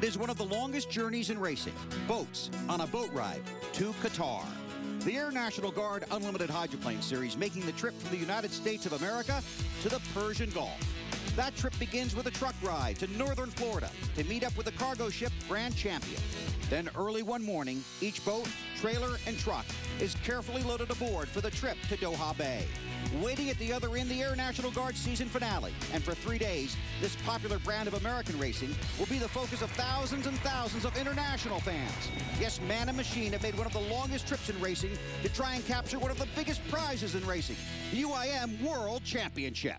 It is one of the longest journeys in racing. Boats on a boat ride to Qatar. The Air National Guard Unlimited Hydroplane Series making the trip from the United States of America to the Persian Gulf. That trip begins with a truck ride to northern Florida to meet up with the cargo ship Grand Champion. Then early one morning, each boat, trailer, and truck is carefully loaded aboard for the trip to Doha Bay. Waiting at the other end, the Air National Guard season finale. And for 3 days, this popular brand of American racing will be the focus of thousands and thousands of international fans. Yes, man and machine have made one of the longest trips in racing to try and capture one of the biggest prizes in racing, the UIM World Championship.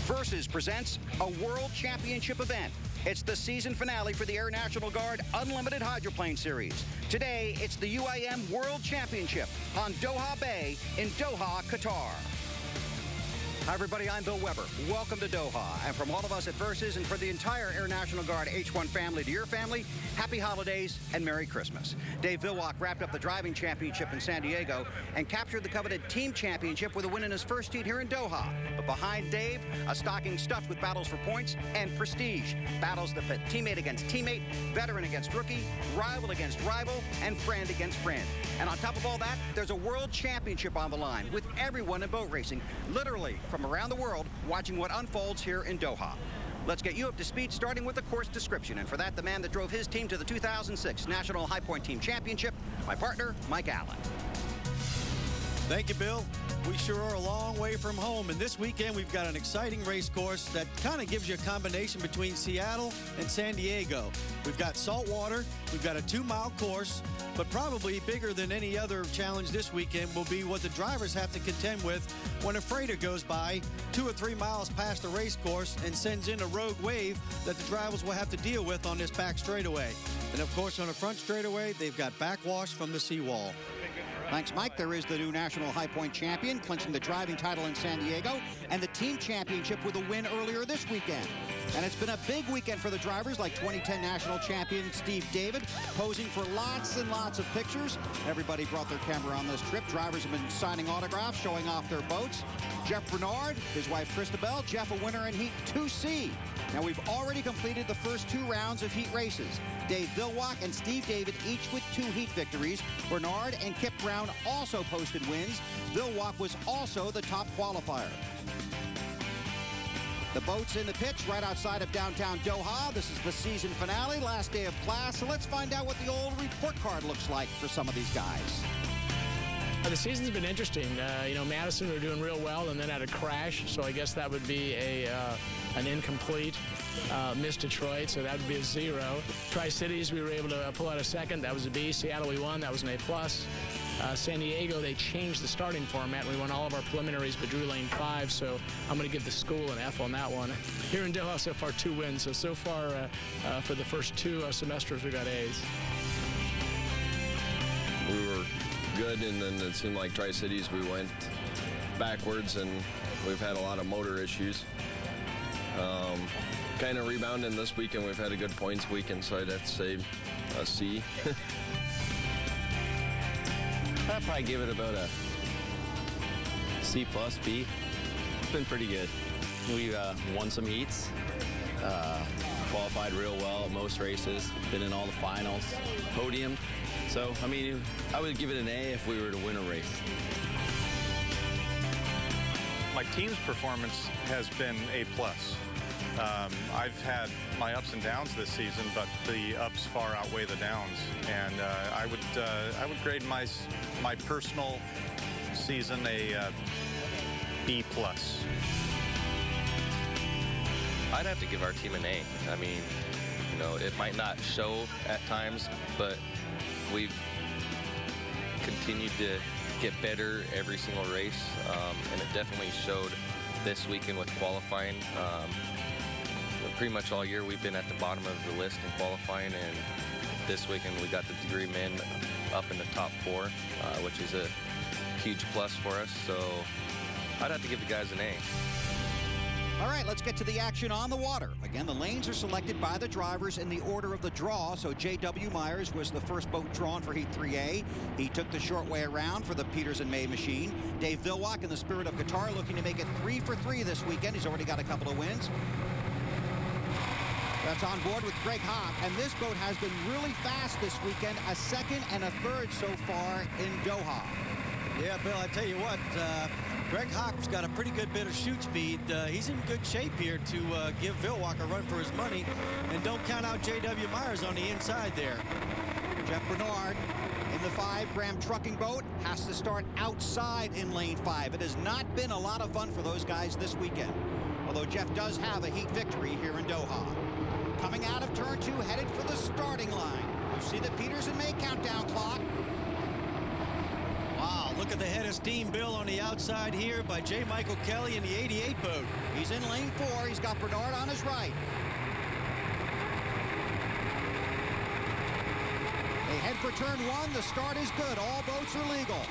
Versus presents a World Championship event. It's the season finale for the Air National Guard Unlimited Hydroplane Series. Today, it's the UIM World Championship on Doha Bay in Doha, Qatar. Hi, everybody. I'm Bill Weber. Welcome to Doha. And from all of us at Versus and for the entire Air National Guard H1 family to your family, happy holidays and Merry Christmas. Dave Villwock wrapped up the driving championship in San Diego and captured the coveted team championship with a win in his first heat here in Doha. But behind Dave, a stocking stuffed with battles for points and prestige. Battles that pit teammate against teammate, veteran against rookie, rival against rival, and friend against friend. And on top of all that, there's a world championship on the line with everyone in boat racing, literally from around the world, watching what unfolds here in Doha. Let's get you up to speed, starting with the course description. And for that, the man that drove his team to the 2006 National High Point Team Championship, my partner, Mike Allen. Thank you, Bill. We sure are a long way from home, and this weekend we've got an exciting race course that kind of gives you a combination between Seattle and San Diego. We've got salt water, we've got a 2-mile course, but probably bigger than any other challenge this weekend will be what the drivers have to contend with when a freighter goes by 2 or 3 miles past the race course and sends in a rogue wave that the drivers will have to deal with on this back straightaway. And of course, on the front straightaway, they've got backwash from the seawall. Thanks, Mike. There is the new National High Point champion, clinching the driving title in San Diego, and the team championship with a win earlier this weekend. And it's been a big weekend for the drivers, like 2010 national champion Steve David, posing for lots and lots of pictures. Everybody brought their camera on this trip. Drivers have been signing autographs, showing off their boats. Jeff Bernard, his wife Christabel, Jeff a winner in Heat 2C. Now, we've already completed the first 2 rounds of heat races. Dave Villwock and Steve David each with 2 heat victories. Bernard and Kip Brown also posted wins. Villwock was also the top qualifier. The boat's in the pits right outside of downtown Doha. This is the season finale, last day of class. So let's find out what the old report card looks like for some of these guys. The season's been interesting. You know, Madison were doing real well and then had a crash, so I guess that would be an incomplete. Missed Detroit, so that would be a 0. Tri-Cities, we were able to pull out a 2nd. That was a B. Seattle, we won. That was an A+. San Diego, they changed the starting format. We won all of our preliminaries, but drew lane 5, so I'm going to give the school an F on that one. Here in Doha, so far 2 wins. So far, for the first 2 semesters, we got A's. We were good, and then it seemed like Tri-Cities, we went backwards, and we've had a lot of motor issues. Kind of rebounding this weekend. We've had a good points weekend, so I'd have to say a C. I'd probably give it about a C+, B. It's been pretty good. We won some heats, qualified real well at most races, been in all the finals, podiumed. So, I mean, I would give it an A if we were to win a race. My team's performance has been A+. I've had my ups and downs this season, but the ups far outweigh the downs. And I would grade my personal season a B+. I'd have to give our team an A. I mean, you know, it might not show at times, but we've continued to get better every single race, and it definitely showed this weekend with qualifying. Pretty much all year we've been at the bottom of the list in qualifying, and this weekend we got the 3 men up in the top 4, which is a huge plus for us. So I'd have to give the guys an A. All right, let's get to the action on the water. Again, the lanes are selected by the drivers in the order of the draw. So J.W. Myers was the first boat drawn for Heat 3A. He took the short way around for the Peters and May machine. Dave Vilwak in the Spirit of Qatar looking to make it 3 for 3 this weekend. He's already got a couple of wins. That's on board with Greg Hopp, and this boat has been really fast this weekend, a 2nd and a 3rd so far in Doha. Yeah, Bill, I tell you what, Greg Hopp's got a pretty good bit of shoot speed. He's in good shape here to give Vilwak a run for his money, and don't count out J.W. Myers on the inside there. Jeff Bernard in the 5-gram trucking boat has to start outside in lane 5. It has not been a lot of fun for those guys this weekend, although Jeff does have a heat victory here in Doha. Coming out of turn 2, headed for the starting line. You see the Peters and May countdown clock. Wow, look at the head of steam, Bill, on the outside here by J. Michael Kelly in the 88 boat. He's in lane 4. He's got Bernard on his right. They head for turn 1. The start is good. All boats are legal.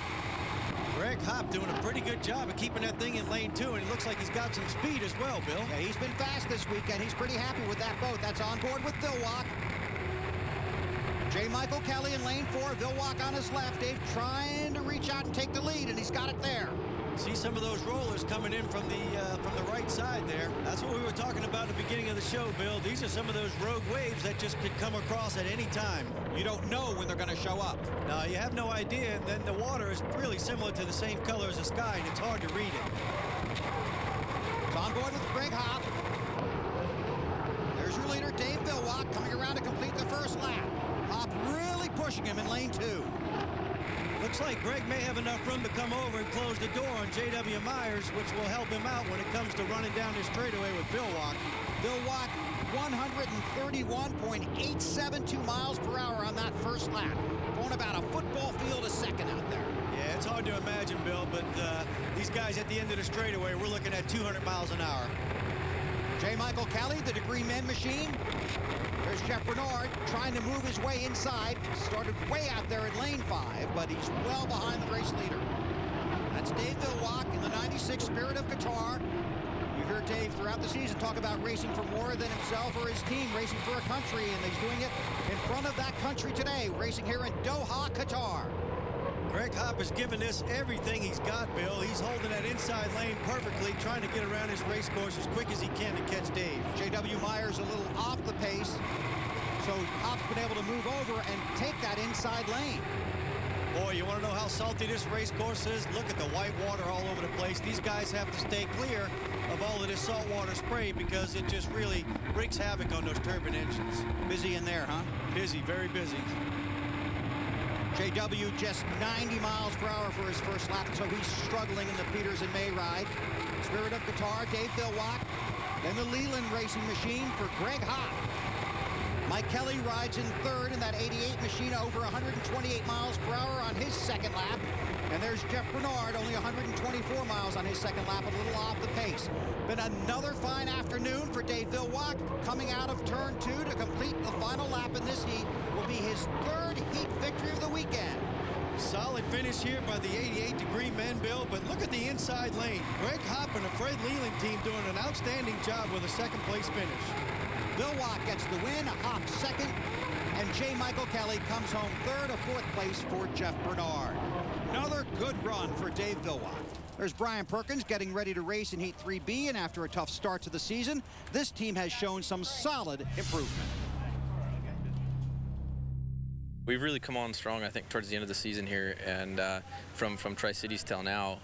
Greg Hopp doing a pretty good job of keeping that thing in lane 2, and it looks like he's got some speed as well, Bill. Yeah, he's been fast this weekend. He's pretty happy with that boat. That's on board with Vilwak. J. Michael Kelly in lane 4. Vilwak on his left. Dave trying to reach out and take the lead, and he's got it there. See some of those rollers coming in from the right side there. That's what we were talking about at the beginning of the show, Bill. These are some of those rogue waves that just could come across at any time. You don't know when they're going to show up. No, you have no idea, and then the water is really similar to the same color as the sky, and it's hard to read it. It's on board with Greg Hopp. There's your leader, Dave Vilwak, coming around to complete the first lap. Hopp really pushing him in lane 2. Looks like Greg may have enough room to come over and close the door on J.W. Myers, which will help him out when it comes to running down this straightaway with Vilwak. Vilwak, 131.872 miles per hour on that first lap. Going about a football field a second out there. Yeah, it's hard to imagine, Bill, but these guys at the end of the straightaway, we're looking at 200 miles an hour. J. Michael Kelly, the Degree Men machine. There's Jeff Bernard trying to move his way inside. Started way out there in lane 5, but he's well behind the race leader. That's Dave Vilwak in the 96 Spirit of Qatar. You hear Dave throughout the season talk about racing for more than himself or his team, racing for a country, and he's doing it in front of that country today, racing here in Doha, Qatar. Greg Hopp has given this everything he's got, Bill. He's holding that inside lane perfectly, trying to get around his race course as quick as he can to catch Dave. J.W. Myers a little off the pace, so Hopp's been able to move over and take that inside lane. Boy, you want to know how salty this race course is? Look at the white water all over the place. These guys have to stay clear of all of this saltwater spray because it just really wreaks havoc on those turbine engines. Busy in there, huh? Busy, very busy. J.W. just 90 miles per hour for his first lap, so he's struggling in the Peters and May ride. Spirit of Qatar, Dave Vilwak. Then the Leland racing machine for Greg Hopp. Mike Kelly rides in 3rd in that 88 machine, over 128 miles per hour on his second lap. And there's Jeff Bernard, only 124 miles on his second lap, a little off the pace. Been another fine afternoon for Dave Vilwak. Coming out of turn 2 to complete the final lap in this heat will be his 3rd heat victory of the weekend. Solid finish here by the 88 Degree Men, Bill, but look at the inside lane. Greg Hopp and the Fred Leland team doing an outstanding job with a 2nd place finish. Vilwak gets the win, Hopp 2nd, and J. Michael Kelly comes home 3rd, a 4th place for Jeff Bernard. Another good run for Dave Vilwak. There's Brian Perkins getting ready to race in Heat 3B, and after a tough start to the season, this team has shown some solid improvement. We've really come on strong, I think, towards the end of the season here, and from Tri-Cities till now,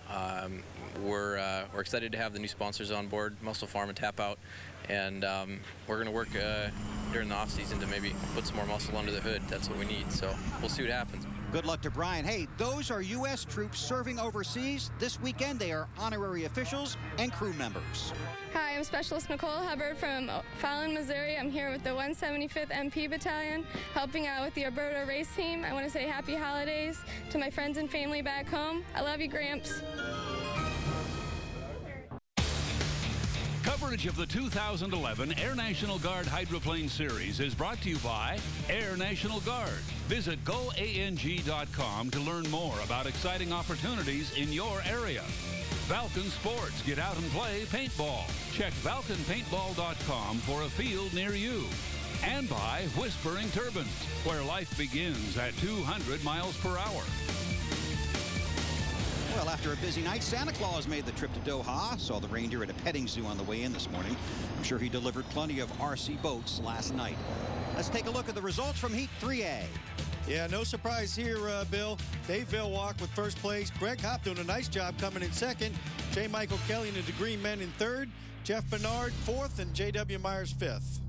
we're excited to have the new sponsors on board, Muscle Farm and Tap Out, and we're going to work during the off season to maybe put some more muscle under the hood. That's what we need, so we'll see what happens. Good luck to Brian. Hey, those are U.S. troops serving overseas. This weekend, they are honorary officials and crew members. Hi, I'm Specialist Nicole Hubbard from Fallon, Missouri. I'm here with the 175th MP Battalion, helping out with the Alberta race team. I want to say happy holidays to my friends and family back home. I love you, Gramps. Coverage of the 2011 Air National Guard Hydroplane Series is brought to you by Air National Guard. Visit goang.com to learn more about exciting opportunities in your area. Valken Sports, get out and play paintball. Check ValkenPaintball.com for a field near you. And by Whispering Turbines, where life begins at 200 miles per hour. Well, after a busy night, Santa Claus made the trip to Doha. Saw the reindeer at a petting zoo on the way in this morning. I'm sure he delivered plenty of RC boats last night. Let's take a look at the results from Heat 3A. Yeah, no surprise here, Bill. Dave Villwalk with first place. Greg Hopp doing a nice job coming in second. J. Michael Kelly and the Degree Men in third. Jeff Bernard fourth, and J.W. Myers fifth.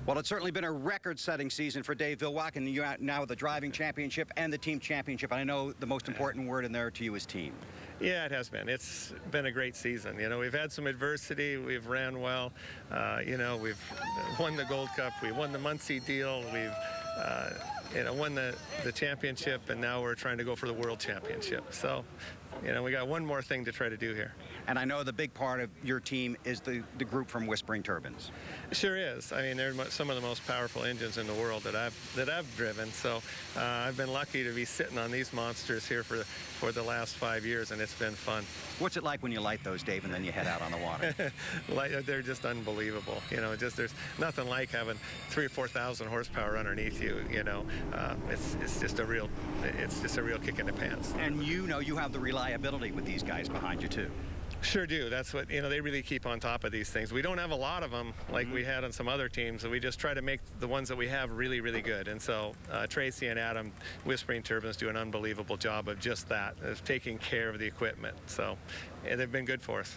Well, it's certainly been a record-setting season for Dave Villwalk, and you now the driving championship and the team championship. I know the most important word in there to you is team. Yeah, it has been. It's been a great season. You know, we've had some adversity. We've ran well. You know, we've won the Gold Cup. We won the Muncie deal. We've you know, won the championship, and now we're trying to go for the world championship. So, you know, we got one more thing to try to do here. And I know the big part of your team is the group from Whispering Turbines. Sure is. I mean, they're some of the most powerful engines in the world that I've driven. So I've been lucky to be sitting on these monsters here for the last 5 years, and it's been fun. What's it like when you light those, Dave, and then you head out on the water? They're just unbelievable. You know, there's nothing like having 3,000 or 4,000 horsepower underneath you. You know, it's just a real kick in the pants. And you know you have the reliability with these guys behind you too. Sure do. That's what, you know, they really keep on top of these things. We don't have a lot of them like we had on some other teams, so we just try to make the ones that we have really, really good. And so Tracy and Adam, Whispering Turbines, do an unbelievable job of just that, of taking care of the equipment. So they've been good for us.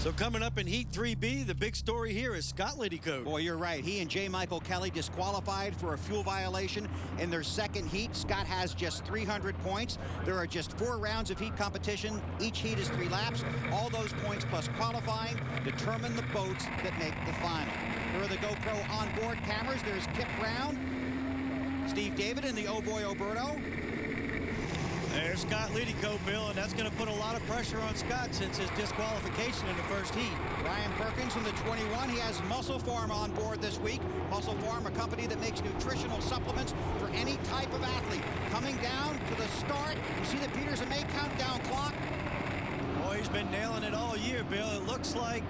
So coming up in Heat 3B, the big story here is Scott Liddycoat. Boy, you're right. He and J. Michael Kelly disqualified for a fuel violation in their second heat. Scott has just 300 points. There are just 4 rounds of heat competition. Each heat is 3 laps. All those points plus qualifying determine the boats that make the final. There are the GoPro onboard cameras. There's Kip Brown, Steve David, and the Oh Boy Oberto. There's Scott Liddycoat, Bill, and that's going to put a lot of pressure on Scott since his disqualification in the first heat. Ryan Perkins in the 21. He has Muscle Farm on board this week. Muscle Farm, a company that makes nutritional supplements for any type of athlete. Coming down to the start, you see the Peters and May countdown clock. Boy, he's been nailing it all year, Bill. It looks like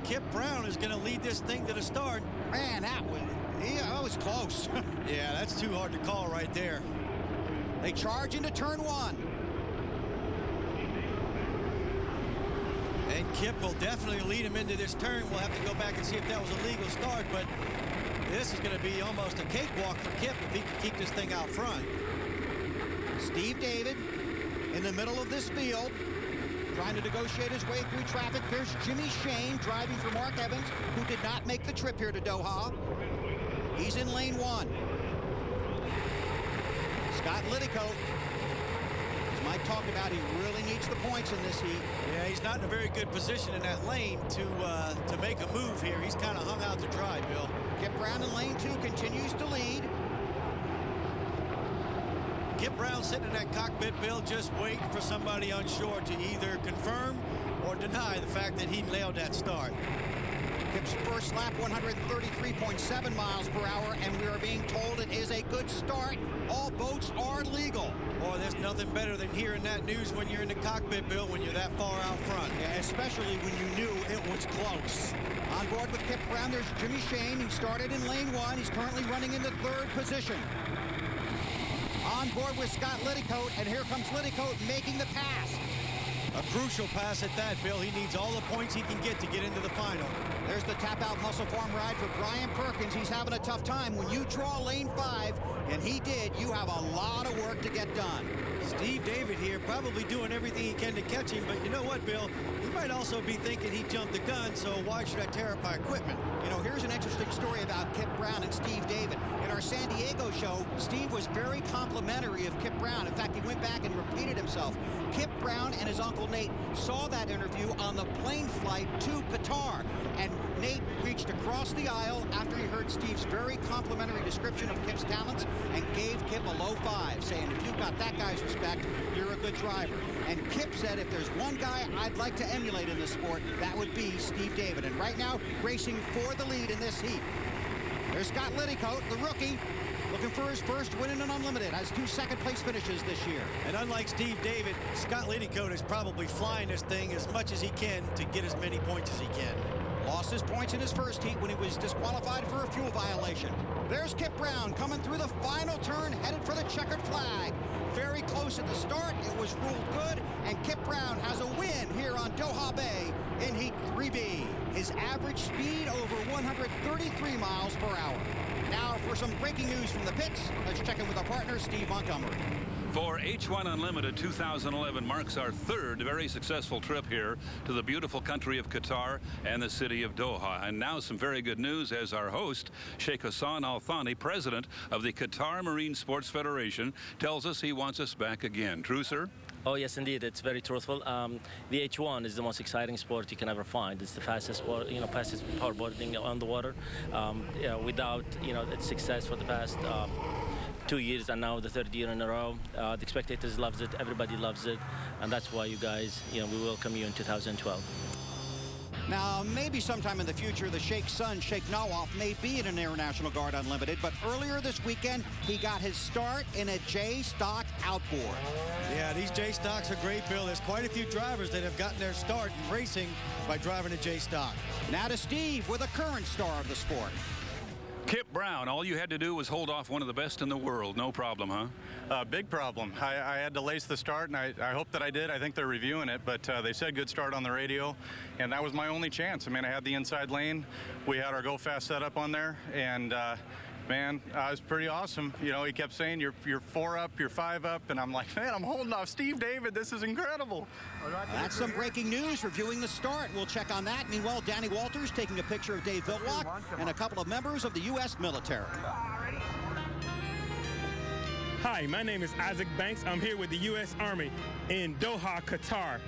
Kip Brown is going to lead this thing to the start. Man, that was close. Yeah, that's too hard to call right there. They charge into turn 1. And Kip will definitely lead him into this turn. We'll have to go back and see if that was a legal start, but this is going to be almost a cakewalk for Kip if he can keep this thing out front. Steve David in the middle of this field, trying to negotiate his way through traffic. There's Jimmy Shane driving for Mark Evans, who did not make the trip here to Doha. He's in lane 1. Scott Liddycoat, as Mike talked about, he really needs the points in this heat. Yeah, he's not in a very good position in that lane to make a move here. He's kind of hung out to dry, Bill. Kip Brown in lane 2 continues to lead. Kip Brown sitting in that cockpit, Bill, just waiting for somebody on shore to either confirm or deny the fact that he nailed that start. Kip's first lap, 133.7 miles per hour, and we are being told it is a good start. All boats are legal. Boy, there's nothing better than hearing that news when you're in the cockpit, Bill, when you're that far out front. Yeah, especially when you knew it was close. On board with Kip Brown, there's Jimmy Shane. He started in lane 1. He's currently running in the 3rd position. On board with Scott Liddycoat, and here comes Liddycoat making the pass. A crucial pass at that, Bill. He needs all the points he can get to get into the final. There's the tap-out Muscle Farm ride for Brian Perkins. He's having a tough time. When you draw lane 5, and he did, you have a lot of work to get done. Steve David here probably doing everything he can to catch him, but you know what, Bill? He might also be thinking he jumped the gun, so why should I tear up my equipment? You know, here's an interesting story about Kip Brown and Steve David. In our San Diego show, Steve was very complimentary of Kip Brown. In fact, he went back and repeated himself. Kip Brown and his Uncle Nate saw that interview on the plane flight to Qatar, and Nate reached across the aisle after he heard Steve's very complimentary description of Kip's talents and gave Kip a low 5, saying if you've got that guy's respect, you're a good driver. And Kip said if there's one guy I'd like to emulate in the sport, that would be Steve David. And right now, racing for the lead in this heat. There's Scott Liddycoat, the rookie, looking for his first win in an Unlimited. Has 2 second-place finishes this year. And unlike Steve David, Scott Liddycoat is probably flying this thing as much as he can to get as many points as he can. Lost his points in his first heat when he was disqualified for a fuel violation. There's Kip Brown coming through the final turn, headed for the checkered flag. Very close at the start. It was ruled good, and Kip Brown has a win here on Doha Bay in Heat 3B. His average speed over 133 miles per hour. Now for some breaking news from the pits, let's check in with our partner, Steve Montgomery. For H1 Unlimited 2011 marks our 3rd very successful trip here to the beautiful country of Qatar and the city of Doha. And now some very good news as our host, Sheikh Hassan Al Thani, president of the Qatar Marine Sports Federation, tells us he wants us back again. True, sir? Oh, yes, indeed. It's very truthful. The H1 is the most exciting sport you can ever find. It's the fastest sport, fastest powerboarding on the water. Without, its success for the past 2 years and now the 3rd year in a row. The spectators loves it. Everybody loves it. And that's why you guys, we welcome you in 2012. Now, maybe sometime in the future, the Sheikh's son, Sheikh Nawaf, may be in an Air National Guard Unlimited, but earlier this weekend, he got his start in a J-Stock outboard. Yeah, these J-Stocks are great, Bill. There's quite a few drivers that have gotten their start in racing by driving a J-Stock. Now to Steve with a current star of the sport. Kip Brown, all you had to do was hold off one of the best in the world. No problem, huh? Big problem. I had to lace the start, and I hope that I did. I think they're reviewing it, but they said good start on the radio, and that was my only chance. I mean, I had the inside lane. We had our go fast setup on there, and man, it was pretty awesome. He kept saying, you're 4 up, you're 5 up, and I'm like, man, I'm holding off Steve David. This is incredible. That's some breaking news, reviewing the start. We'll check on that. Meanwhile, Danny Walters taking a picture of Dave Villwock and a couple of members of the U.S. military. Hi, my name is Isaac Banks. I'm here with the U.S. Army in Doha, Qatar.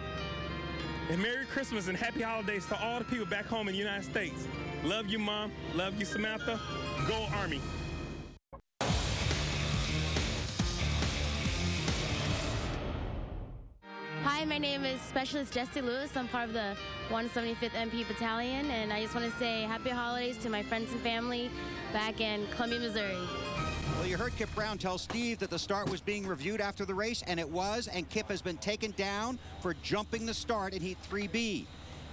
And Merry Christmas and Happy Holidays to all the people back home in the United States. Love you, Mom. Love you, Samantha. Go Army. Hi, my name is Specialist Jesse Lewis. I'm part of the 175th MP Battalion, and I just want to say happy holidays to my friends and family back in Columbia, Missouri. Well, you heard Kip Brown tell Steve that the start was being reviewed after the race, and it was, and Kip has been taken down for jumping the start in Heat 3B.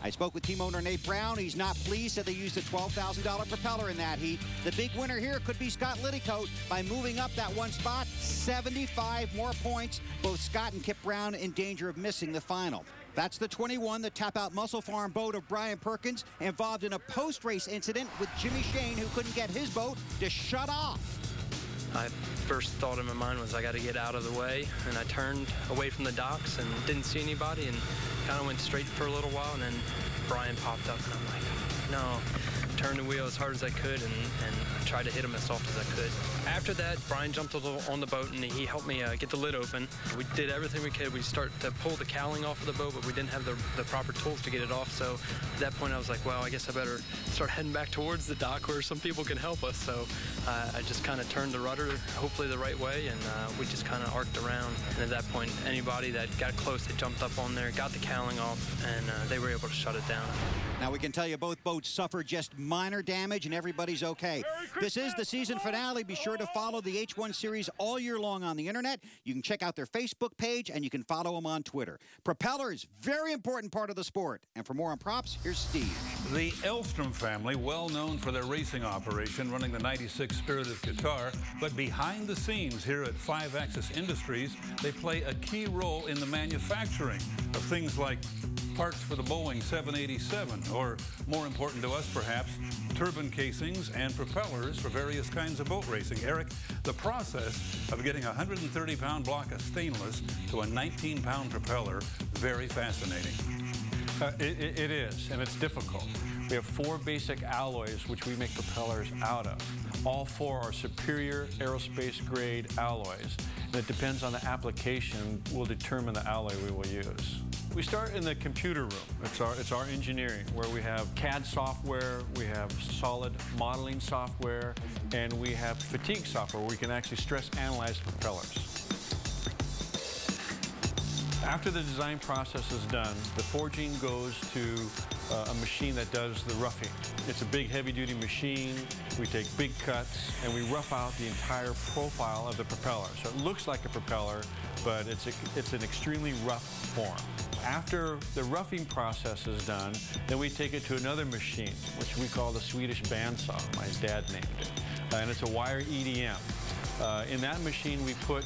I spoke with team owner Nate Brown. He's not pleased that they used a $12,000 propeller in that heat. The big winner here could be Scott Liddycoat by moving up that 1 spot, 75 more points. Both Scott and Kip Brown in danger of missing the final. That's the 21, the Tap-Out Muscle Farm boat of Brian Perkins, involved in a post-race incident with Jimmy Shane, who couldn't get his boat to shut off. My first thought in my mind was I got to get out of the way, and I turned away from the docks and didn't see anybody and kind of went straight for a little while, and then Brian popped up, and I'm like, no. Turned the wheel as hard as I could and tried to hit him as soft as I could. After that, Brian jumped on the boat and he helped me get the lid open. We did everything we could. We started to pull the cowling off of the boat, but we didn't have the proper tools to get it off. So at that point, I was like, well, I guess I better start heading back towards the dock where some people can help us. So I just kind of turned the rudder, hopefully the right way, and we just kind of arced around. And at that point, anybody that got close, they jumped up on there, got the cowling off, and they were able to shut it down. Now we can tell you both boats suffered just minor damage and everybody's okay. This is the season finale. Be sure to follow the H1 series all year long on the internet. You can check out their Facebook page and you can follow them on Twitter. Propellers, very important part of the sport. And for more on props, here's Steve. The Elstrom family, well known for their racing operation, running the 96 Spirit of Qatar, but behind the scenes here at 5-Axis Industries, they play a key role in the manufacturing of things like parts for the Boeing 787, or more important to us perhaps, turbine casings and propellers for various kinds of boat racing. Eric, the process of getting a 130-pound block of stainless to a 19-pound propeller, very fascinating. It is, and it's difficult. We have 4 basic alloys which we make propellers out of. All 4 are superior aerospace-grade alloys. And it depends on the application will determine the alloy we will use. We start in the computer room. It's our engineering, where we have CAD software, we have solid modeling software, and we have fatigue software where we can actually stress analyze propellers. After the design process is done, the forging goes to a machine that does the roughing. It's a big heavy-duty machine. We take big cuts and we rough out the entire profile of the propeller. So it looks like a propeller, but it's an extremely rough form. After the roughing process is done, then we take it to another machine, which we call the Swedish bandsaw. My dad named it. And it's a wire EDM. In that machine, we put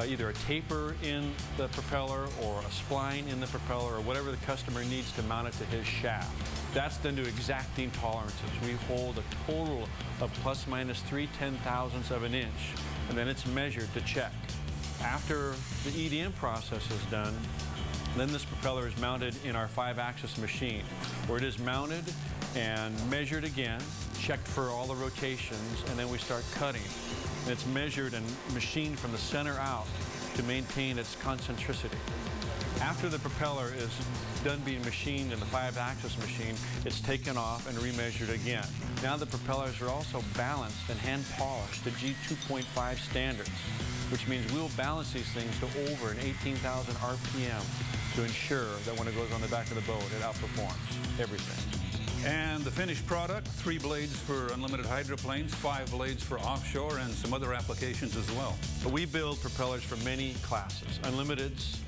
either a taper in the propeller or a spline in the propeller or whatever the customer needs to mount it to his shaft. That's done to exacting tolerances. We hold a total of plus minus 3/10,000ths of an inch, and then it's measured to check. After the EDM process is done, then this propeller is mounted in our 5-axis machine, where it is mounted and measured again, checked for all the rotations, and then we start cutting. And it's measured and machined from the center out to maintain its concentricity. After the propeller is done being machined in the 5-axis machine, it's taken off and remeasured again. Now the propellers are also balanced and hand polished to G2.5 standards, which means we'll balance these things to over an 18,000 RPM to ensure that when it goes on the back of the boat, it outperforms everything. And the finished product, 3 blades for unlimited hydroplanes, 5 blades for offshore, and some other applications as well. We build propellers for many classes. Unlimiteds,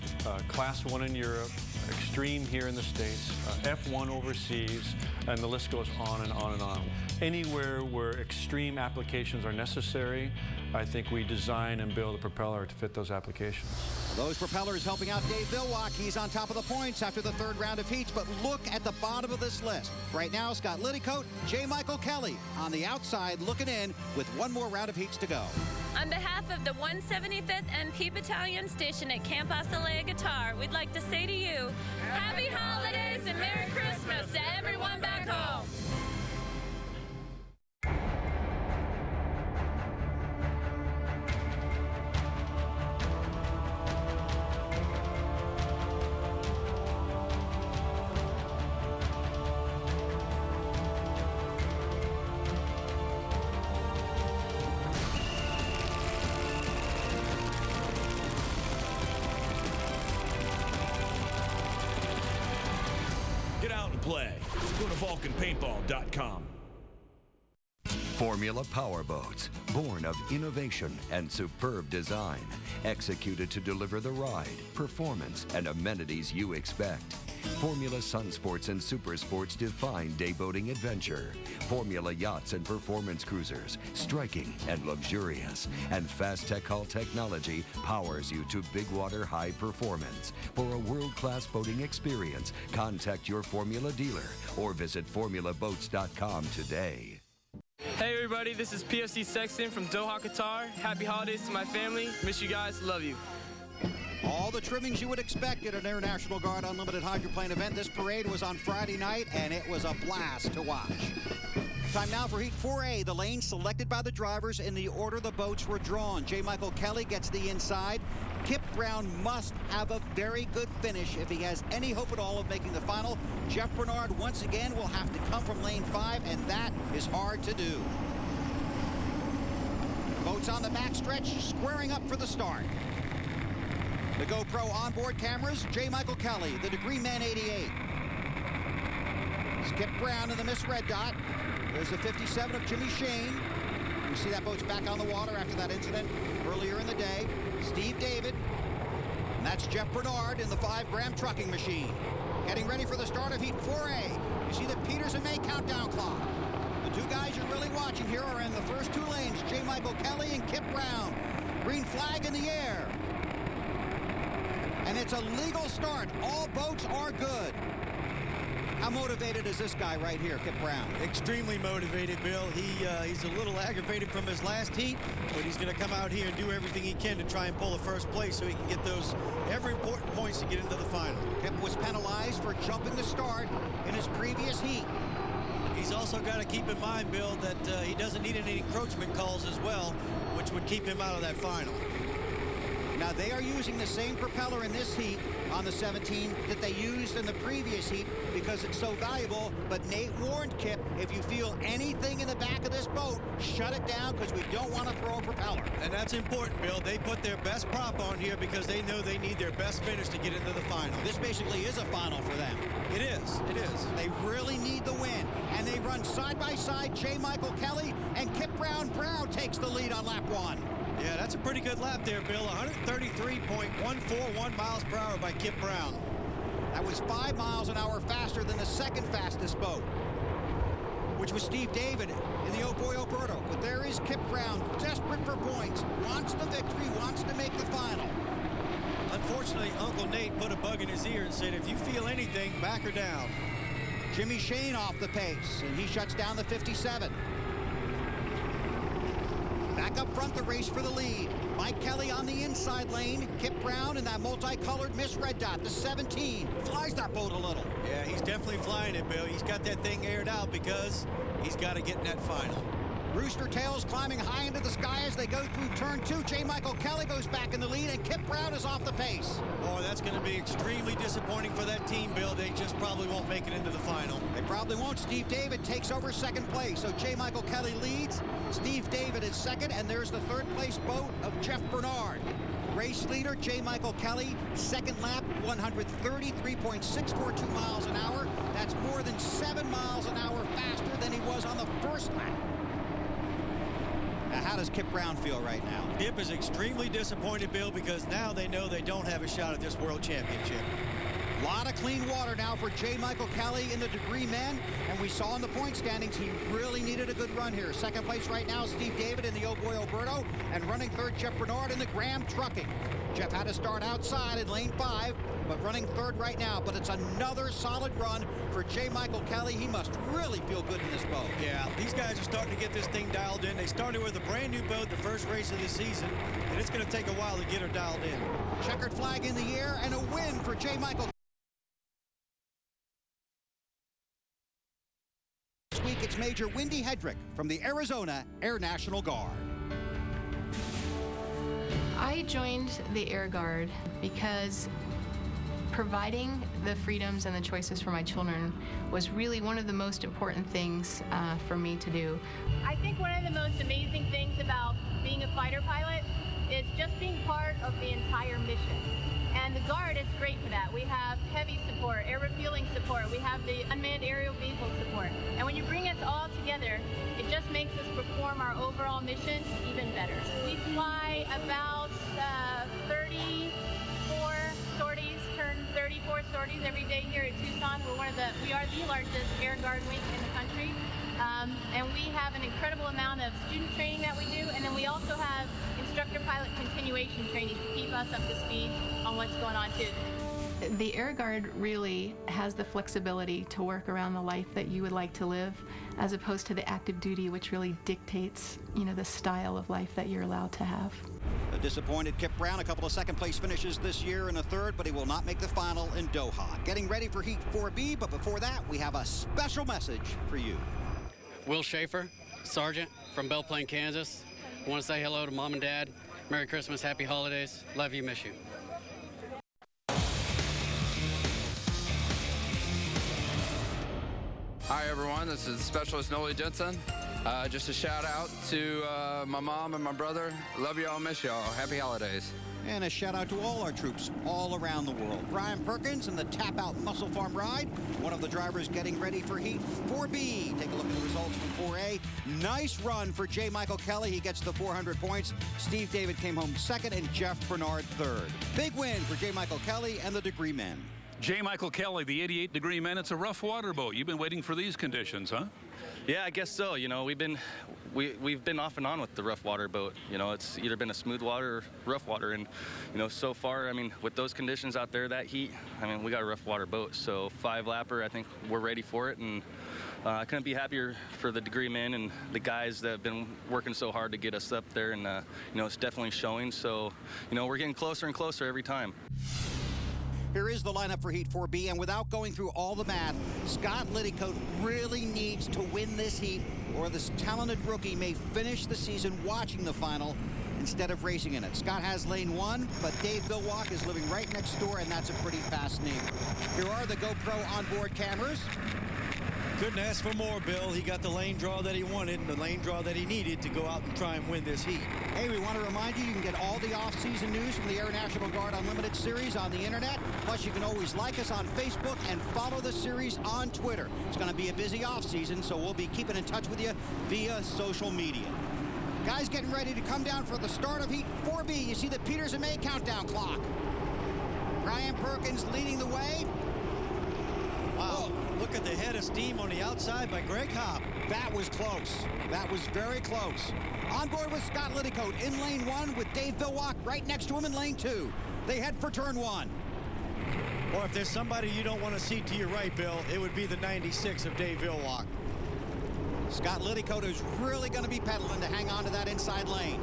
Class 1 in Europe, Extreme here in the States, F1 overseas, and the list goes on and on and on. Anywhere where extreme applications are necessary, I think we design and build a propeller to fit those applications. Those propellers helping out Dave Villwock. He's on top of the points after the 3rd round of heats, but look at the bottom of this list. Right now, Scott Liddycoat, J. Michael Kelly on the outside looking in with 1 more round of heats to go. On behalf of the 175th MP Battalion stationed at Camp Asalea, Qatar, we'd like to say to you, Happy Holidays and Merry Christmas to everyone back home. Play. Go to VulcanPaintball.com. Formula Powerboats, born of innovation and superb design, executed to deliver the ride, performance, and amenities you expect. Formula Sun Sports and Super Sports define dayboating adventure. Formula Yachts and Performance Cruisers, striking and luxurious. And Fast Tech Hull technology powers you to big water high performance. For a world-class boating experience, contact your Formula dealer or visit formulaboats.com today. Hey everybody, this is PFC Sexton from Doha, Qatar. Happy holidays to my family. Miss you guys, love you. All the trimmings you would expect at an Air National Guard Unlimited Hydroplane event. This parade was on Friday night, and it was a blast to watch. Time now for Heat 4A, the lane selected by the drivers in the order the boats were drawn. J. Michael Kelly gets the inside. Kip Brown must have a very good finish if he has any hope at all of making the final. Jeff Bernard once again will have to come from lane 5, and that is hard to do. Boats on the backstretch, squaring up for the start. The GoPro onboard cameras, J. Michael Kelly, the Degree Man 88. Skip Brown in the missed red dot. There's the 57 of Jimmy Shane. You see that boat's back on the water after that incident earlier in the day. Steve David. And that's Jeff Bernard in the 5-gram trucking machine. Getting ready for the start of Heat 4A. You see the Peters and May countdown clock. The 2 guys you're really watching here are in the first 2 lanes, J. Michael Kelly and Kip Brown. Green flag in the air. And it's a legal start. All boats are good. How motivated is this guy right here, Kip Brown? Extremely motivated, Bill. He's a little aggravated from his last heat, but he's going to come out here and do everything he can to try and pull the first place so he can get those ever important points to get into the final. Kip was penalized for jumping the start in his previous heat. He's he's also got to keep in mind, Bill, that he doesn't need any encroachment calls as well, which would keep him out of that final. Now, they are using the same propeller in this heat on the 17 that they used in the previous heat because it's so valuable. But Nate warned Kip, if you feel anything in the back of this boat, shut it down because we don't want to throw a propeller. And that's important, Bill. They put their best prop on here because they know they need their best finish to get into the final. This basically is a final for them. It is. It is. They really need the win. And they run side by side, J. Michael Kelly and Kip Brown. Brown takes the lead on lap 1. Yeah, that's a pretty good lap there, Bill. 133.141 miles per hour by Kip Brown. That was 5 miles an hour faster than the second fastest boat, which was Steve David in the Oh Boy Oberto. But there is Kip Brown, desperate for points, wants the victory, wants to make the final. Unfortunately, Uncle Nate put a bug in his ear and said, if you feel anything, back her down. Jimmy Shane off the pace, and he shuts down the 57. Back up front, the race for the lead. Mike Kelly on the inside lane. Kip Brown in that multicolored Miss Red Dot, the 17. Flies that boat a little. Yeah, he's definitely flying it, Bill. He's got that thing aired out because he's got to get in that final. Rooster tails climbing high into the sky as they go through turn 2. J. Michael Kelly goes back in the lead, and Kip Brown is off the pace. Oh, that's going to be extremely disappointing for that team, Bill. They just probably won't make it into the final. They probably won't. Steve David takes over second place. So J. Michael Kelly leads. Steve David is second, and there's the third place boat of Jeff Bernard. Race leader, J. Michael Kelly, second lap, 133.642 miles an hour. That's more than 7 miles an hour faster than he was on the first lap. Now, how does Kip Brown feel right now? Kip is extremely disappointed, Bill, because now they know they don't have a shot at this World Championship. A lot of clean water now for J. Michael Kelly in the degree men, and we saw in the point standings he really needed a good run here. Second place right now, Steve David in the Oh Boy Oberto, and running third, Jeff Bernard in the Graham Trucking. Jeff had to start outside in lane 5, but running third right now. But it's another solid run for J. Michael Kelly. He must really feel good in this boat. Yeah, these guys are starting to get this thing dialed in. They started with a brand new boat the first race of the season, and it's going to take a while to get her dialed in. Checkered flag in the air, and a win for J. Michael. This week, it's Major Wendy Hedrick from the Arizona Air National Guard. I joined the Air Guard because providing the freedoms and the choices for my children was really one of the most important things for me to do. I think one of the most amazing things about being a fighter pilot is just being part of the entire mission. And the Guard is great for that. We have heavy support, air refueling support, we have the unmanned aerial vehicle support. And when you bring us all together, it just makes us perform our overall mission even better. We fly about 34 sorties, turn 34 sorties every day here at Tucson. We are the largest Air Guard wing in the country. And we have an incredible amount of student training that we do, and then we also have instructor pilot continuation training to keep us up to speed on what's going on too. The Air Guard really has the flexibility to work around the life that you would like to live, as opposed to the active duty, which really dictates, the style of life that you're allowed to have. A disappointed Kip Brown, a couple of second place finishes this year in the third, but he will not make the final in Doha. Getting ready for Heat 4B, but before that, we have a special message for you. Will Schaefer, Sergeant from Belle Plaine, Kansas. I want to say hello to Mom and Dad. Merry Christmas, Happy Holidays. Love you, miss you. Hi everyone, this is Specialist Noli Jensen. Just a shout out to my mom and my brother. Love y'all, miss y'all. Happy holidays. And a shout out to all our troops all around the world. Brian Perkins in the Tap Out Muscle Farm ride. One of the drivers getting ready for Heat 4B. Take a look at the results from 4A. Nice run for J. Michael Kelly. He gets the 400 points. Steve David came home second and Jeff Bernard third. Big win for J. Michael Kelly and the Degree Men. J. Michael Kelly, the 88 Degree Men. It's a rough water boat. You've been waiting for these conditions, huh? Yeah, I guess so. We've been off and on with the rough water boat. It's either been a smooth water or rough water, and so far, with those conditions out there, that heat, we got a rough water boat. So 5-lapper, I think we're ready for it, and I couldn't be happier for the Degree Men and the guys that have been working so hard to get us up there, and it's definitely showing. So we're getting closer and closer every time. Here is the lineup for Heat 4B, and without going through all the math, Scott Liddycoat really needs to win this heat, or this talented rookie may finish the season watching the final instead of racing in it. Scott has lane 1, but Dave Bilwalk is living right next door, and that's a pretty fast neighbor. Here are the GoPro onboard cameras. Couldn't ask for more, Bill. He got the lane draw that he wanted and the lane draw that he needed to go out and try and win this heat. Hey, we want to remind you can get all the off-season news from the Air National Guard Unlimited series on the internet. Plus, you can always like us on Facebook and follow the series on Twitter. It's going to be a busy off-season, so we'll be keeping in touch with you via social media. Guys getting ready to come down for the start of Heat 4B. You see the Peters and May countdown clock. Brian Perkins leading the way. Wow, look at the head of steam on the outside by Greg Hopp. That was close. That was very close. On board with Scott Liddycoat in lane 1 with Dave Bilwalk right next to him in lane 2. They head for turn 1. Or if there's somebody you don't want to see to your right, Bill, it would be the 96 of Dave Bilwalk. Scott Liddycoat is really going to be pedaling to hang on to that inside lane.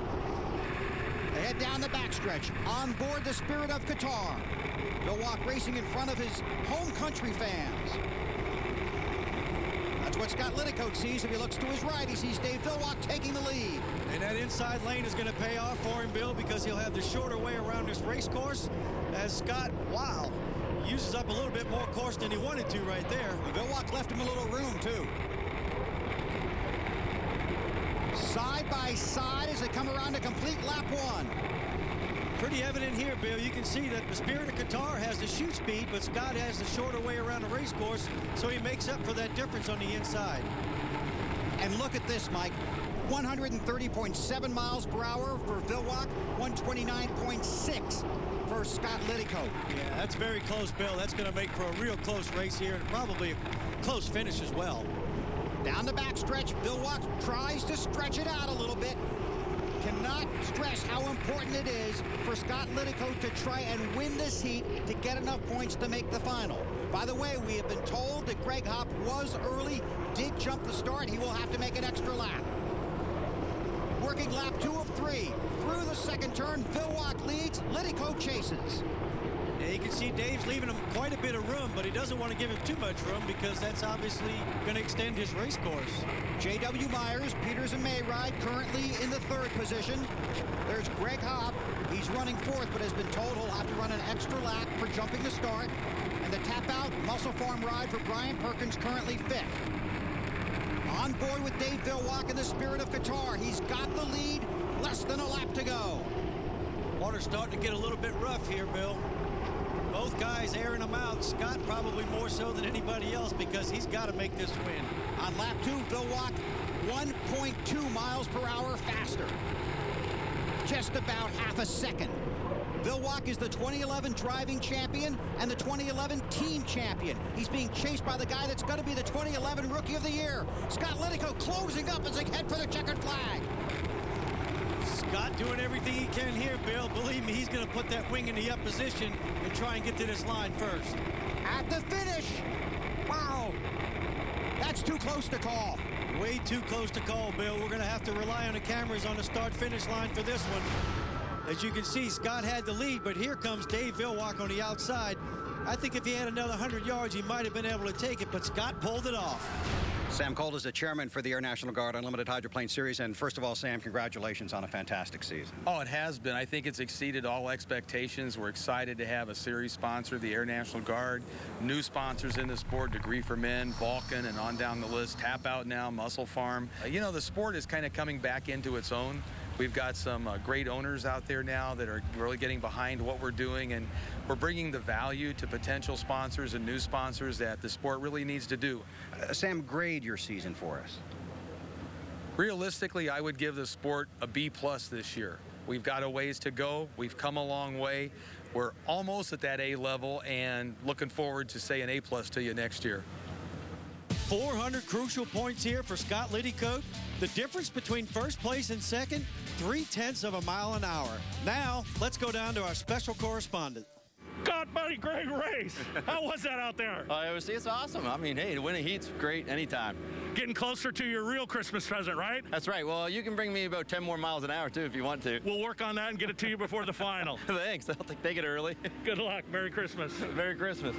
They head down the backstretch. On board the Spirit of Qatar. Bilwalk racing in front of his home country fans. That's what Scott Liddycoat sees. If he looks to his right, he sees Dave Bilwalk taking the lead. And that inside lane is going to pay off for him, Bill, because he'll have the shorter way around this race course. As Scott, wow, uses up a little bit more course than he wanted to right there. Bilwalk left him a little room, too. Side by side as they come around to complete lap 1. Pretty evident here, Bill. You can see that the Spirit of Qatar has the shoot speed, but Scott has the shorter way around the race course, so he makes up for that difference on the inside. And look at this, Mike. 130.7 miles per hour for Bilwalk, 129.6 for Scott Liddycoat. Yeah, that's very close, Bill. That's going to make for a real close race here and probably a close finish as well. Down the backstretch, Bilwalk tries to stretch it out a little bit. Cannot stress how important it is for Scott Liddycoat to try and win this heat to get enough points to make the final. By the way, we have been told that Greg Hopp was early, did jump the start. He will have to make an extra lap. Working lap 2 of 3. Through the second turn, Bilwalk leads, Liddycoat chases. Yeah, you can see Dave's leaving him quite a bit of room, but he doesn't want to give him too much room because that's obviously going to extend his race course. J.W. Myers, Peters and May ride currently in the 3rd position. There's Greg Hopp. He's running 4th, but has been told he'll have to run an extra lap for jumping the start. And the tap-out Muscle Farm ride for Brian Perkins, currently 5th. On board with Dave Bilwalk in the Spirit of Qatar. He's got the lead, less than a lap to go. Water's starting to get a little bit rough here, Bill. Both guys airing them out. Scott probably more so than anybody else because he's got to make this win. On lap 2, Bilwalk 1.2 miles per hour faster. Just about half a second. Bilwalk is the 2011 driving champion and the 2011 team champion. He's being chased by the guy that's going to be the 2011 Rookie of the Year. Scott Liddycoat closing up as they head for the checkered flag. Scott doing everything he can here, Bill. Believe me, he's going to put that wing in the up position and try and get to this line first. At the finish. Wow. That's too close to call. Way too close to call, Bill. We're going to have to rely on the cameras on the start-finish line for this one. As you can see, Scott had the lead, but here comes Dave Bilwalk on the outside. I think if he had another 100 yards, he might have been able to take it, but Scott pulled it off. Sam Colt is the chairman for the Air National Guard Unlimited Hydroplane Series. And first of all, Sam, congratulations on a fantastic season. Oh, it has been. I think it's exceeded all expectations. We're excited to have a series sponsor, the Air National Guard. New sponsors in the sport, Degree for Men, Vulcan, and on down the list. Tap Out now, Muscle Farm. You know, the sport is kind of coming back into its own. We've got some great owners out there now that are really getting behind what we're doing, and we're bringing the value to potential sponsors and new sponsors that the sport really needs to do. Sam, grade your season for us. Realistically, I would give the sport a B+ this year. We've got a ways to go. We've come a long way. We're almost at that A level and looking forward to say an A+ to you next year. 400 crucial points here for Scott Liddycoat. The difference between first place and second, 0.3 of a mile an hour. Now, let's go down to our special correspondent. God, buddy, great race. How was that out there? It's awesome. I mean, hey, to win a heat's great anytime. Getting closer to your real Christmas present, right? That's right. Well, you can bring me about 10 more miles an hour, too, if you want to. We'll work on that and get it to you before the final. Thanks. I'll take it early. Good luck. Merry Christmas. Merry Christmas.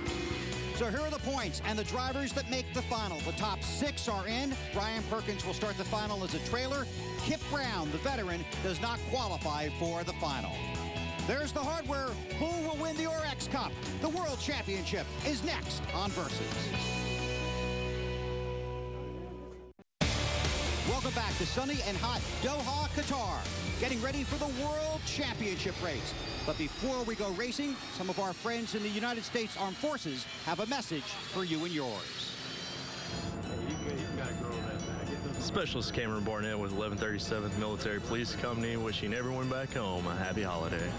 So here are the points and the drivers that make the final. The top 6 are in. Brian Perkins will start the final as a trailer. Kip Brown, the veteran, does not qualify for the final. There's the hardware. Who will win the Oryx Cup? The World Championship is next on Versus. Welcome back to sunny and hot Doha, Qatar. Getting ready for the World Championship race. But before we go racing, some of our friends in the United States Armed Forces have a message for you and yours. Specialist Cameron Barnett with 1137th Military Police Company, wishing everyone back home a happy holiday.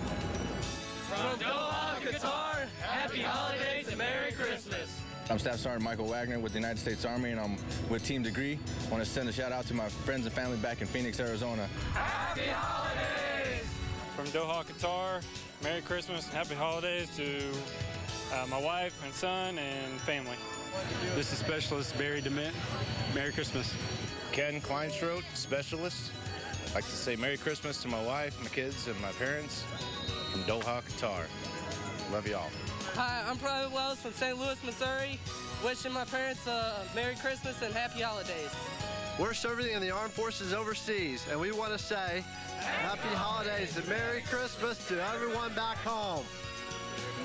From Doha, Qatar, happy holidays and Merry Christmas. I'm Staff Sergeant Michael Wagner with the United States Army, and I'm with Team Degree. I want to send a shout out to my friends and family back in Phoenix, Arizona. Happy holidays! From Doha, Qatar, Merry Christmas and happy holidays to my wife and son and family. This is Specialist Barry DeMint. Merry Christmas. Ken Kleinstrode, Specialist. I'd like to say Merry Christmas to my wife, my kids, and my parents from Doha, Qatar. Love y'all. Hi, I'm Private Wells from St. Louis, Missouri. Wishing my parents a Merry Christmas and happy holidays. We're serving in the Armed Forces overseas, and we want to say happy holidays and Merry Christmas to everyone back home.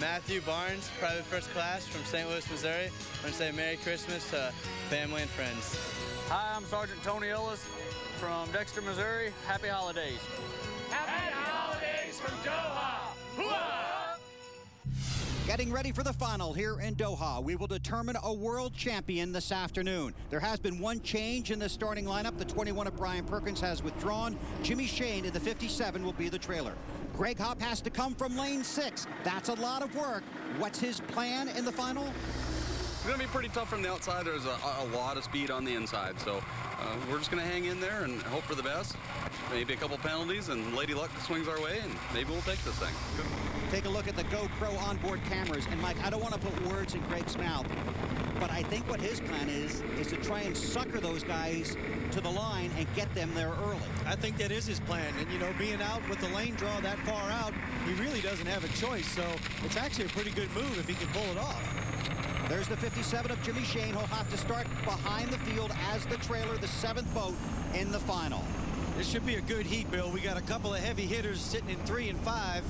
Matthew Barnes, Private First Class from St. Louis, Missouri. I want to say Merry Christmas to family and friends. Hi, I'm Sergeant Tony Ellis from Dexter, Missouri. Happy holidays. Happy holidays from Doha. Hooah! Getting ready for the final here in Doha. We will determine a world champion this afternoon. There has been one change in the starting lineup. The 21 of Brian Perkins has withdrawn. Jimmy Shane in the 57 will be the trailer. Greg Hopp has to come from lane 6. That's a lot of work. What's his plan in the final? It's going to be pretty tough from the outside. There's a lot of speed on the inside. So we're just going to hang in there and hope for the best. Maybe a couple penalties and Lady Luck swings our way, and maybe we'll take this thing. Take a look at the GoPro onboard cameras. And Mike, I don't want to put words in Greg's mouth, but I think what his plan is to try and sucker those guys to the line and get them there early. I think that is his plan. And, you know, being out with the lane draw that far out, he really doesn't have a choice. So it's actually a pretty good move if he can pull it off. There's the 57 of Jimmy Shane. He'll have to start behind the field as the trailer, the 7th boat in the final. This should be a good heat, Bill. We got a couple of heavy hitters sitting in 3 and 5.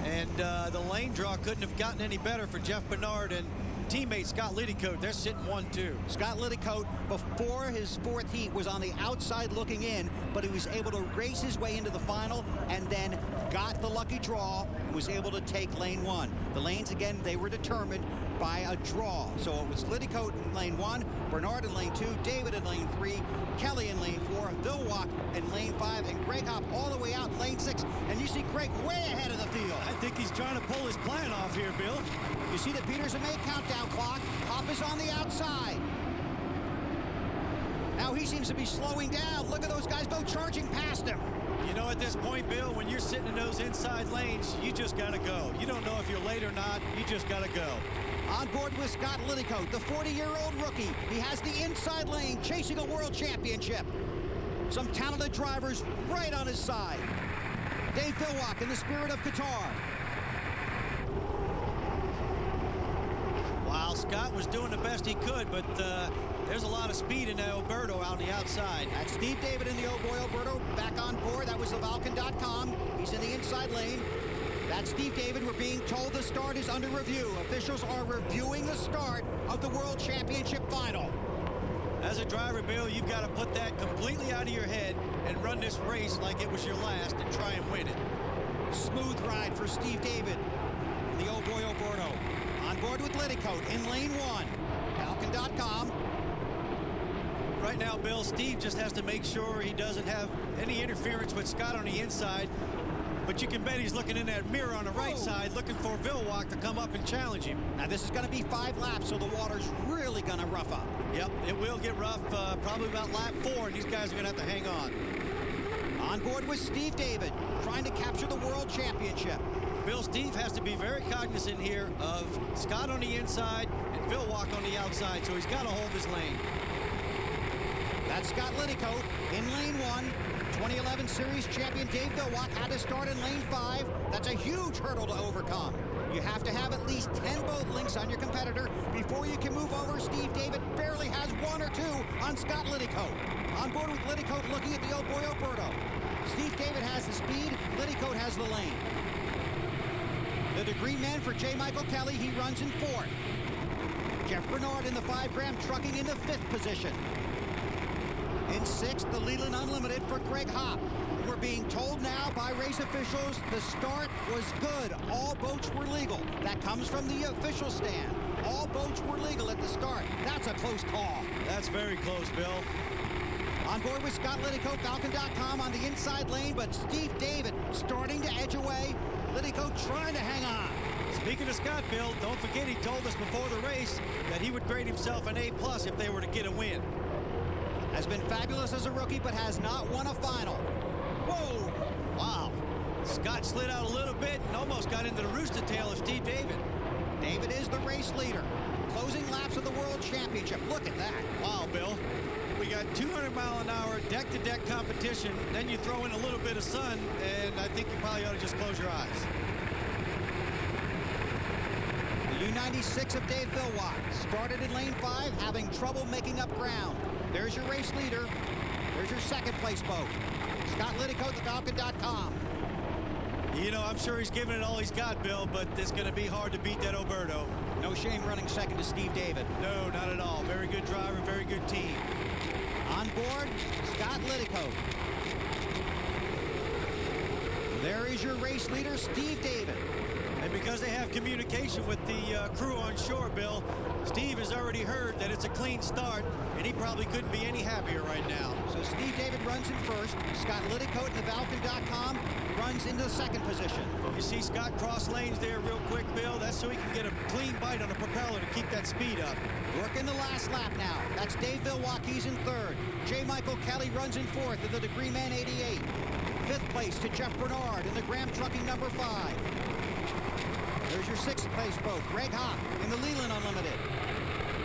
And the lane draw couldn't have gotten any better for Jeff Bernard and teammate Scott Liddycoat. They're sitting 1-2. Scott Liddycoat, before his 4th heat, was on the outside looking in, but he was able to race his way into the final and then got the lucky draw and was able to take lane 1. The lanes, again, they were determined by a draw. So it was Liddycoat in lane 1, Bernard in lane 2, David in lane 3, Kelly in lane 4, Vilwalk in lane 5, and Greg Hopp all the way out in lane 6. And you see Greg way ahead of the field. I think he's trying to pull his plan off here, Bill. You see the Peterson May countdown clock. Hopp is on the outside. Now he seems to be slowing down. Look at those guys go charging past him. You know, at this point, Bill, when you're sitting in those inside lanes, you just got to go. You don't know if you're late or not. You just got to go. On board with Scott Liddycoat, the 40-year-old rookie. He has the inside lane, chasing a world championship. Some talented drivers right on his side. Dave Vilwalk in the Spirit of Qatar. Wow, Scott was doing the best he could, but there's a lot of speed in Alberto out on the outside. That's Steve David in the old boy Alberto back on board. That was the Vulcan.com. He's in the inside lane. That's Steve David. We're being told the start is under review. Officials are reviewing the start of the World Championship final. As a driver, Bill, you've got to put that completely out of your head and run this race like it was your last and try and win it. Smooth ride for Steve David, the old boy Alberto. On board with Liddycoat in lane 1. Falcon.com. Right now, Bill, Steve just has to make sure he doesn't have any interference with Scott on the inside. But you can bet he's looking in that mirror on the right side, looking for Vilwalk to come up and challenge him. Now, this is going to be 5 laps, so the water's really going to rough up. Yep, it will get rough probably about lap 4, and these guys are going to have to hang on. On board with Steve David, trying to capture the World Championship. Bill, Steve has to be very cognizant here of Scott on the inside and Vilwalk on the outside, so he's got to hold his lane. That's Scott Liddicoat in lane 1. 2011 Series champion Dave Vilwalk had to start in lane 5. That's a huge hurdle to overcome. You have to have at least 10 boat links on your competitor before you can move over. Steve David barely has 1 or 2 on Scott Liddicoat. On board with Liddicoat looking at the old boy Oberto. Steve David has the speed, Liddicoat has the lane. The degree man for J. Michael Kelly, he runs in 4th. Jeff Bernard in the 5-gram trucking in the 5th position. In 6th, the Leland Unlimited for Greg Hopp. We're being told now by race officials the start was good. All boats were legal. That comes from the official stand. All boats were legal at the start. That's a close call. That's very close, Bill. On board with Scott Liddicoat, Falcon.com on the inside lane, but Steve David starting to edge away. Liddicoat trying to hang on. Speaking of Scott, Bill, don't forget he told us before the race that he would grade himself an A+ if they were to get a win. Has been fabulous as a rookie, but has not won a final. Whoa! Wow. Scott slid out a little bit and almost got into the rooster tail of Steve David. David is the race leader. Closing laps of the World Championship. Look at that. Wow, Bill. We got 200-mile-an-hour deck-to-deck competition. Then you throw in a little bit of sun, and I think you probably ought to just close your eyes. The U-96 of Dave Vilwalk started in lane 5, having trouble making up ground. There's your race leader. There's your second place boat. Scott Liddicoat, thefalcon.com. You know, I'm sure he's giving it all he's got, Bill, but it's going to be hard to beat that Oberto. No shame running second to Steve David. No, not at all. Very good driver, very good team. On board, Scott Liddicoat. There is your race leader, Steve David. And because they have communication with the crew on shore, Bill, Steve has already heard that it's a clean start, and he probably couldn't be any happier right now. So Steve David runs in first. Scott Liddicoat in the Falcon.com runs into the second position. You see Scott cross lanes there real quick, Bill. That's so he can get a clean bite on the propeller to keep that speed up. Working the last lap now. That's Dave Vilwalk. He's in 3rd. J. Michael Kelly runs in 4th in the Degree Man 88. 5th place to Jeff Bernard in the Graham Trucking number 5. There's your 6th place boat, Greg Hopp in the Leland Unlimited.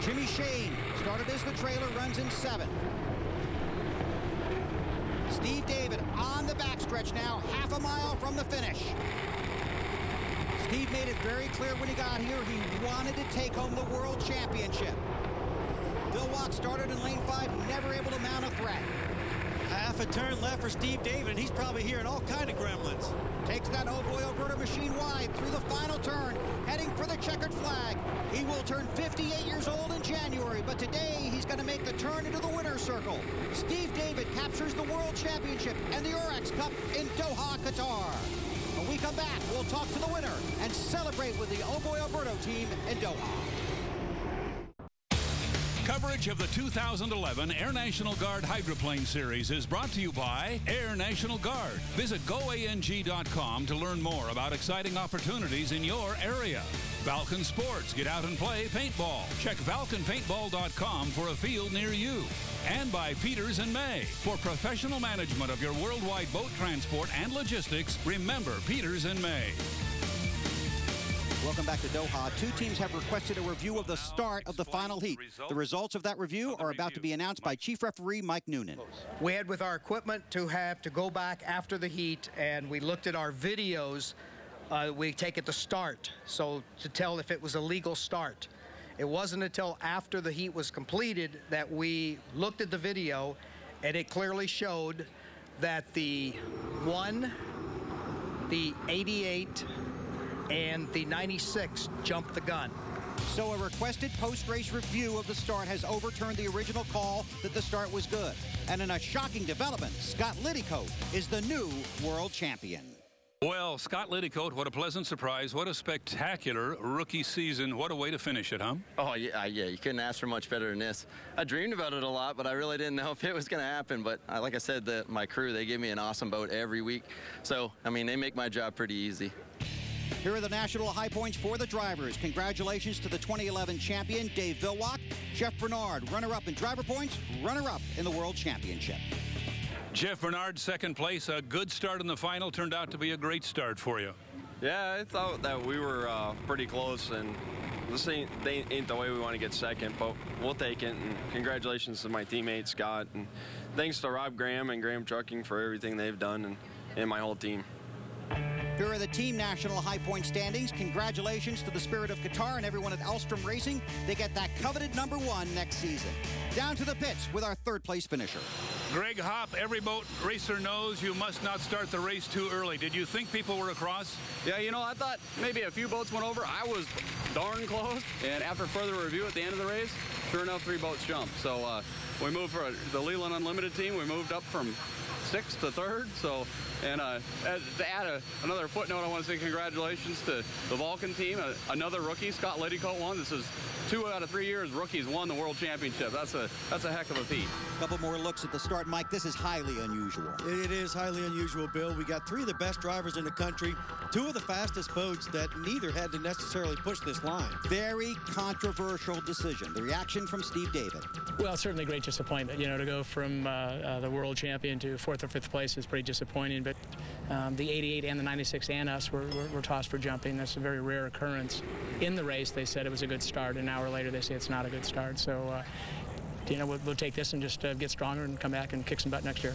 Jimmy Shane started as the trailer, runs in 7th. Steve David on the backstretch now, half a mile from the finish. Steve made it very clear when he got here he wanted to take home the World Championship. Vilwalk started in lane 5, never able to mount a threat. Half a turn left for Steve David, and he's probably hearing all kind of gremlins. Takes that old boy Alberta machine wide through the final turn, heading for the checkered flag. He will turn 58 years old in January, but today he's going to make the turn into the winner's circle. Steve David captures the World Championship and the Oryx Cup in Doha, Qatar. When we come back, we'll talk to the winner and celebrate with the old boy Alberto team in Doha. Coverage of the 2011 Air National Guard Hydroplane Series is brought to you by Air National Guard. Visit GoANG.com to learn more about exciting opportunities in your area. Falcon Sports, get out and play paintball. Check FalconPaintball.com for a field near you. And by Peters & May. For professional management of your worldwide boat transport and logistics, remember Peters & May. Welcome back to Doha. 2 teams have requested a review of the start of the final heat. The results of that review are about to be announced by Chief Referee Mike Noonan. We had with our equipment to go back after the heat, and we looked at our videos. We take at the start, so to tell if it was a legal start. It wasn't until after the heat was completed that we looked at the video, and it clearly showed that the 1, the 88, and the 96 jumped the gun. So a requested post-race review of the start has overturned the original call that the start was good. And in a shocking development, Scott Liddicoat is the new world champion. Well, Scott Liddicoat, what a pleasant surprise. What a spectacular rookie season. What a way to finish it, huh? Oh, yeah, you couldn't ask for much better than this. I dreamed about it a lot, but I really didn't know if it was going to happen. But like I said, my crew, they give me an awesome boat every week. So, I mean, they make my job pretty easy. Here are the national high points for the drivers. Congratulations to the 2011 champion, Dave Vilwalk. Jeff Bernard, runner-up in driver points, runner-up in the World Championship. Jeff Bernard, second place. A good start in the final. Turned out to be a great start for you. Yeah, I thought that we were pretty close, and this ain't the way we want to get second, but we'll take it. And congratulations to my teammate Scott, and thanks to Rob Graham and Graham Trucking for everything they've done, and my whole team. Here are the team national high point standings. Congratulations to the Spirit of Qatar and everyone at Alstrom Racing. They get that coveted #1 next season. Down to the pits with our third place finisher. Greg Hopp, every boat racer knows you must not start the race too early. Did you think people were across? Yeah, you know, I thought maybe a few boats went over. I was darn close, and after further review at the end of the race, sure enough, 3 boats jumped. So we moved for the Leland Unlimited team. We moved up from 6th to 3rd. So, and to add another footnote, I want to say congratulations to the Vulcan team. Another rookie, Scott Liddycoat, won. This is 2 out of 3 years rookies won the World Championship. That's a heck of a feat. A couple more looks at the start. Mike, this is highly unusual. It is highly unusual, Bill. We got 3 of the best drivers in the country, 2 of the fastest boats that neither had to necessarily push this line. Very controversial decision. The reaction from Steve David. Well, certainly great disappointment. You know, to go from the world champion to 4th or 5th place is pretty disappointing. But the 88 and the 96 and us were tossed for jumping. That's a very rare occurrence. In the race, they said it was a good start. An hour later, they say it's not a good start. So, you know, we'll take this and just get stronger and come back and kick some butt next year.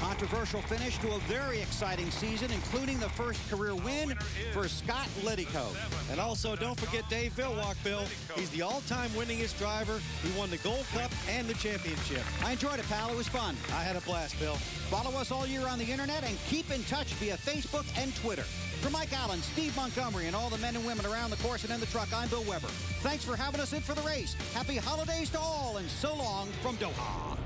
Controversial finish to a very exciting season, including the first career win for Scott Liddycoat. And also, don't forget Dave Villwalk, Bill. He's the all-time winningest driver. He won the Gold Cup and the championship. I enjoyed it, pal. It was fun. I had a blast, Bill. Follow us all year on the internet and keep in touch via Facebook and Twitter. For Mike Allen, Steve Montgomery, and all the men and women around the course and in the truck, I'm Bill Weber. Thanks for having us in for the race. Happy holidays to all, and so long from Doha.